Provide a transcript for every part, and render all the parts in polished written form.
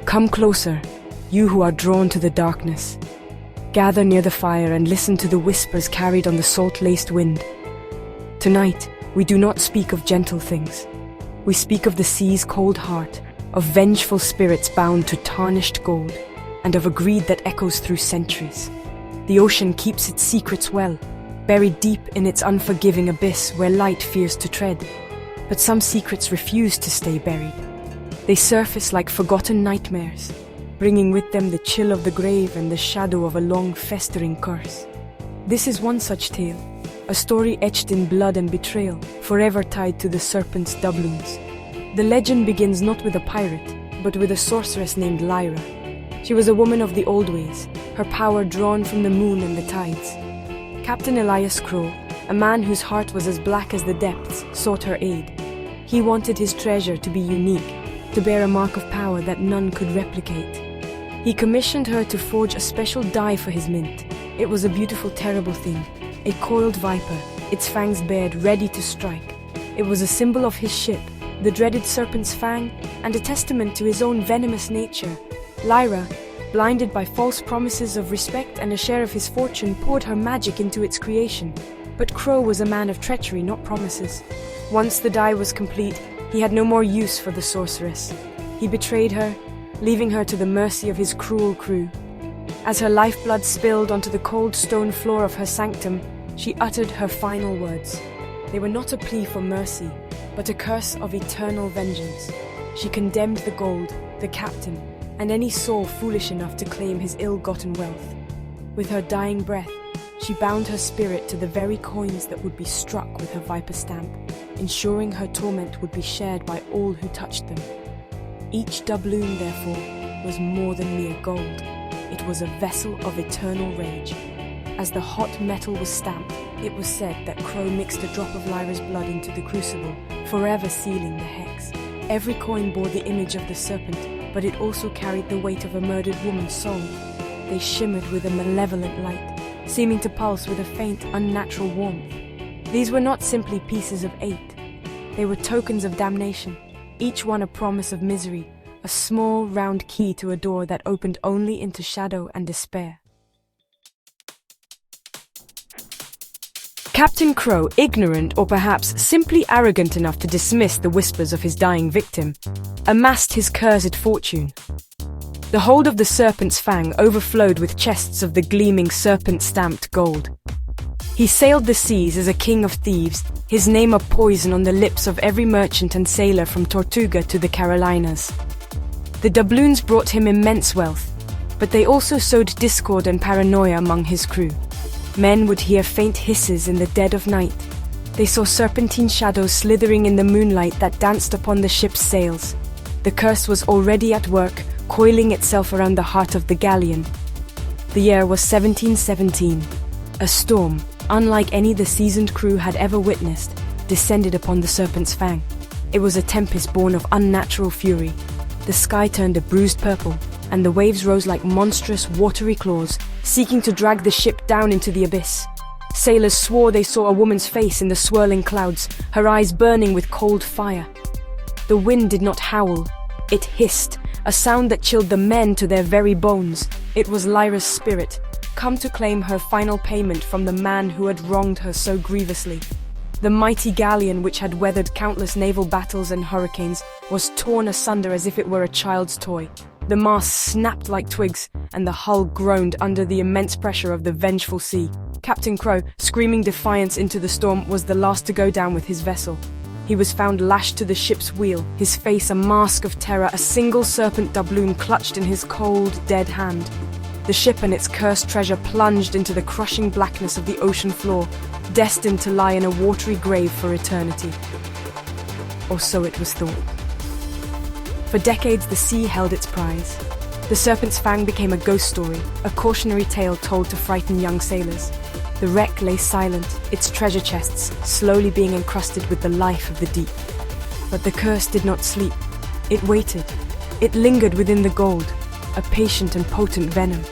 Come closer, you who are drawn to the darkness. Gather near the fire and listen to the whispers carried on the salt-laced wind. Tonight, we do not speak of gentle things. We speak of the sea's cold heart, of vengeful spirits bound to tarnished gold, and of a greed that echoes through centuries. The ocean keeps its secrets well, buried deep in its unforgiving abyss where light fears to tread. But some secrets refuse to stay buried. They surface like forgotten nightmares, bringing with them the chill of the grave and the shadow of a long festering curse. This is one such tale, a story etched in blood and betrayal, forever tied to the Serpent's doubloons. The legend begins not with a pirate, but with a sorceress named Lyra. She was a woman of the old ways, her power drawn from the moon and the tides. Captain Elias Crow, a man whose heart was as black as the depths, sought her aid. He wanted his treasure to be unique, to bear a mark of power that none could replicate. He commissioned her to forge a special die for his mint. It was a beautiful, terrible thing, a coiled viper, its fangs bared, ready to strike. It was a symbol of his ship, the dreaded Serpent's Fang, and a testament to his own venomous nature. Lyra, blinded by false promises of respect and a share of his fortune, poured her magic into its creation. But Crow was a man of treachery, not promises. Once the die was complete, he had no more use for the sorceress. He betrayed her, leaving her to the mercy of his cruel crew. As her lifeblood spilled onto the cold stone floor of her sanctum, she uttered her final words. They were not a plea for mercy, but a curse of eternal vengeance. She condemned the gold, the captain, and any soul foolish enough to claim his ill-gotten wealth. With her dying breath, she bound her spirit to the very coins that would be struck with her viper stamp, ensuring her torment would be shared by all who touched them. Each doubloon, therefore, was more than mere gold. It was a vessel of eternal rage. As the hot metal was stamped, it was said that Crow mixed a drop of Lyra's blood into the crucible, forever sealing the hex. Every coin bore the image of the serpent, but it also carried the weight of a murdered woman's soul. They shimmered with a malevolent light, seeming to pulse with a faint, unnatural warmth. These were not simply pieces of eight. They were tokens of damnation, each one a promise of misery, a small, round key to a door that opened only into shadow and despair. Captain Crow, ignorant or perhaps simply arrogant enough to dismiss the whispers of his dying victim, amassed his cursed fortune. The hold of the Serpent's Fang overflowed with chests of the gleaming serpent-stamped gold. He sailed the seas as a king of thieves, his name a poison on the lips of every merchant and sailor from Tortuga to the Carolinas. The doubloons brought him immense wealth, but they also sowed discord and paranoia among his crew. Men would hear faint hisses in the dead of night. They saw serpentine shadows slithering in the moonlight that danced upon the ship's sails. The curse was already at work, coiling itself around the heart of the galleon. The year was 1717. A storm, unlike any the seasoned crew had ever witnessed, descended upon the Serpent's Fang. It was a tempest born of unnatural fury. The sky turned a bruised purple, and the waves rose like monstrous, watery claws, seeking to drag the ship down into the abyss. Sailors swore they saw a woman's face in the swirling clouds, her eyes burning with cold fire. The wind did not howl, it hissed, a sound that chilled the men to their very bones. It was Lyra's spirit, come to claim her final payment from the man who had wronged her so grievously. The mighty galleon, which had weathered countless naval battles and hurricanes, was torn asunder as if it were a child's toy. The masts snapped like twigs, and the hull groaned under the immense pressure of the vengeful sea. Captain Crow, screaming defiance into the storm, was the last to go down with his vessel. He was found lashed to the ship's wheel, his face a mask of terror, a single serpent doubloon clutched in his cold, dead hand. The ship and its cursed treasure plunged into the crushing blackness of the ocean floor, destined to lie in a watery grave for eternity. Or so it was thought. For decades, the sea held its prize. The Serpent's Fang became a ghost story, a cautionary tale told to frighten young sailors. The wreck lay silent, its treasure chests slowly being encrusted with the life of the deep. But the curse did not sleep. It waited. It lingered within the gold, a patient and potent venom.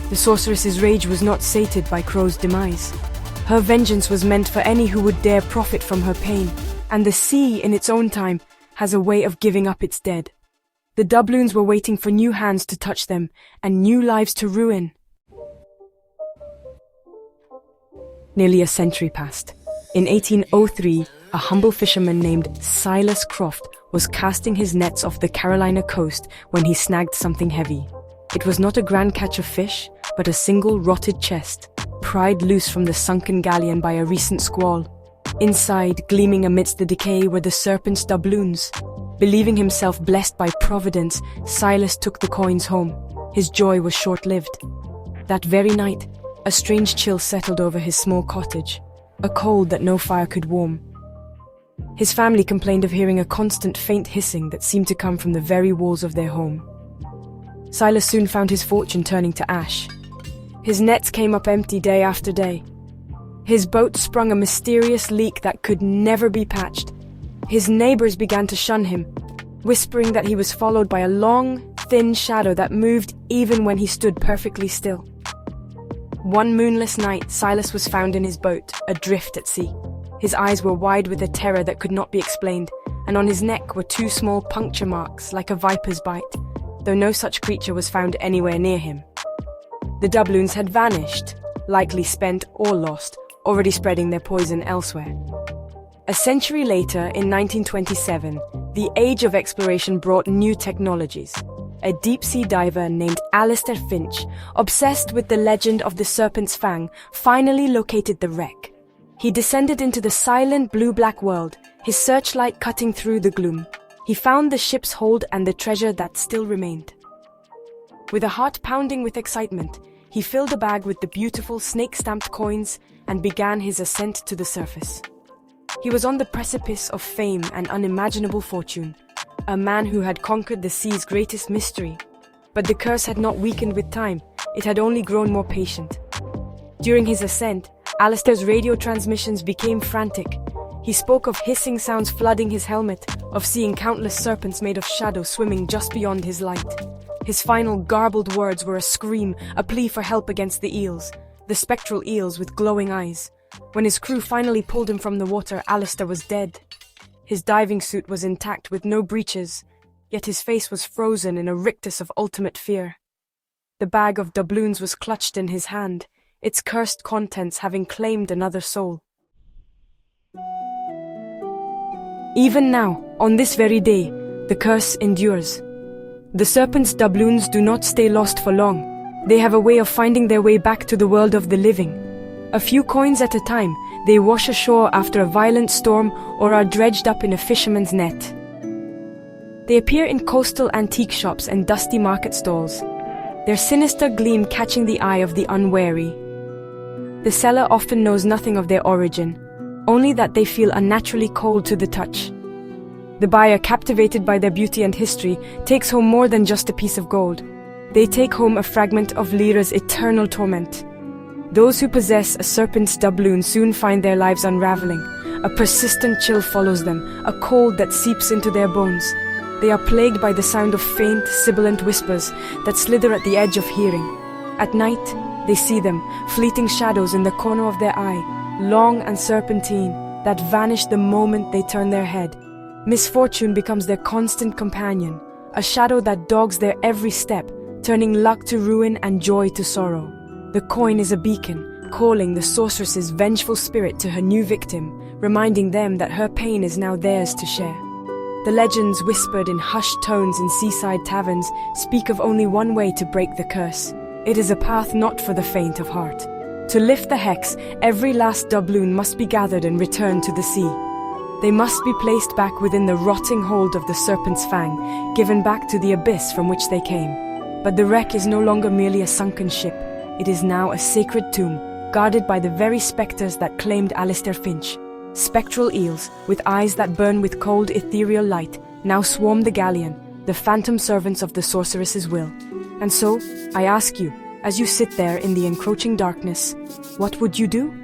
The sorceress's rage was not sated by Crow's demise. Her vengeance was meant for any who would dare profit from her pain, and the sea, in its own time, has a way of giving up its dead. The doubloons were waiting for new hands to touch them and new lives to ruin. Nearly a century passed. In 1803, a humble fisherman named Silas Croft was casting his nets off the Carolina coast when he snagged something heavy. It was not a grand catch of fish, but a single rotted chest, pried loose from the sunken galleon by a recent squall. Inside, gleaming amidst the decay, were the Serpent's doubloons. Believing himself blessed by Providence, Silas took the coins home. His joy was short-lived. That very night, a strange chill settled over his small cottage, a cold that no fire could warm. His family complained of hearing a constant faint hissing that seemed to come from the very walls of their home. Silas soon found his fortune turning to ash. His nets came up empty day after day. His boat sprung a mysterious leak that could never be patched. His neighbors began to shun him, whispering that he was followed by a long, thin shadow that moved even when he stood perfectly still. One moonless night, Silas was found in his boat, adrift at sea. His eyes were wide with a terror that could not be explained, and on his neck were 2 small puncture marks like a viper's bite, though no such creature was found anywhere near him. The doubloons had vanished, likely spent or lost, already spreading their poison elsewhere. A century later, in 1927, the age of exploration brought new technologies. A deep-sea diver named Alistair Finch, obsessed with the legend of the Serpent's Fang, finally located the wreck. He descended into the silent blue-black world, his searchlight cutting through the gloom. He found the ship's hold and the treasure that still remained. With a heart pounding with excitement, he filled a bag with the beautiful snake-stamped coins and began his ascent to the surface. He was on the precipice of fame and unimaginable fortune, a man who had conquered the sea's greatest mystery. But the curse had not weakened with time, it had only grown more patient. During his ascent, Alistair's radio transmissions became frantic. He spoke of hissing sounds flooding his helmet, of seeing countless serpents made of shadow swimming just beyond his light. His final garbled words were a scream, a plea for help against the eels, the spectral eels with glowing eyes. When his crew finally pulled him from the water, Alistair was dead. His diving suit was intact with no breaches, yet his face was frozen in a rictus of ultimate fear. The bag of doubloons was clutched in his hand, its cursed contents having claimed another soul. Even now, on this very day, the curse endures. The Serpent's doubloons do not stay lost for long. They have a way of finding their way back to the world of the living. A few coins at a time, they wash ashore after a violent storm or are dredged up in a fisherman's net. They appear in coastal antique shops and dusty market stalls, their sinister gleam catching the eye of the unwary. The seller often knows nothing of their origin, only that they feel unnaturally cold to the touch. The buyer, captivated by their beauty and history, takes home more than just a piece of gold. They take home a fragment of Lyra's eternal torment. Those who possess a Serpent's doubloon soon find their lives unraveling. A persistent chill follows them, a cold that seeps into their bones. They are plagued by the sound of faint, sibilant whispers that slither at the edge of hearing. At night, they see them, fleeting shadows in the corner of their eye, long and serpentine, that vanish the moment they turn their head. Misfortune becomes their constant companion, a shadow that dogs their every step, turning luck to ruin and joy to sorrow. The coin is a beacon, calling the sorceress's vengeful spirit to her new victim, reminding them that her pain is now theirs to share. The legends whispered in hushed tones in seaside taverns speak of only one way to break the curse. It is a path not for the faint of heart. To lift the hex, every last doubloon must be gathered and returned to the sea. They must be placed back within the rotting hold of the Serpent's Fang, given back to the abyss from which they came. But the wreck is no longer merely a sunken ship. It is now a sacred tomb, guarded by the very spectres that claimed Alistair Finch. Spectral eels, with eyes that burn with cold ethereal light, now swarm the galleon, the phantom servants of the sorceress's will. And so, I ask you, as you sit there in the encroaching darkness, what would you do?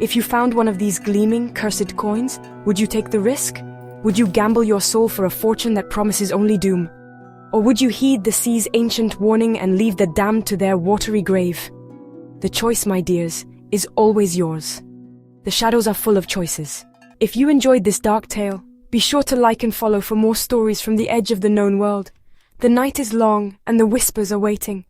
If you found one of these gleaming, cursed coins, would you take the risk? Would you gamble your soul for a fortune that promises only doom? Or would you heed the sea's ancient warning and leave the damned to their watery grave? The choice, my dears, is always yours. The shadows are full of choices. If you enjoyed this dark tale, be sure to like and follow for more stories from the edge of the known world. The night is long, and the whispers are waiting.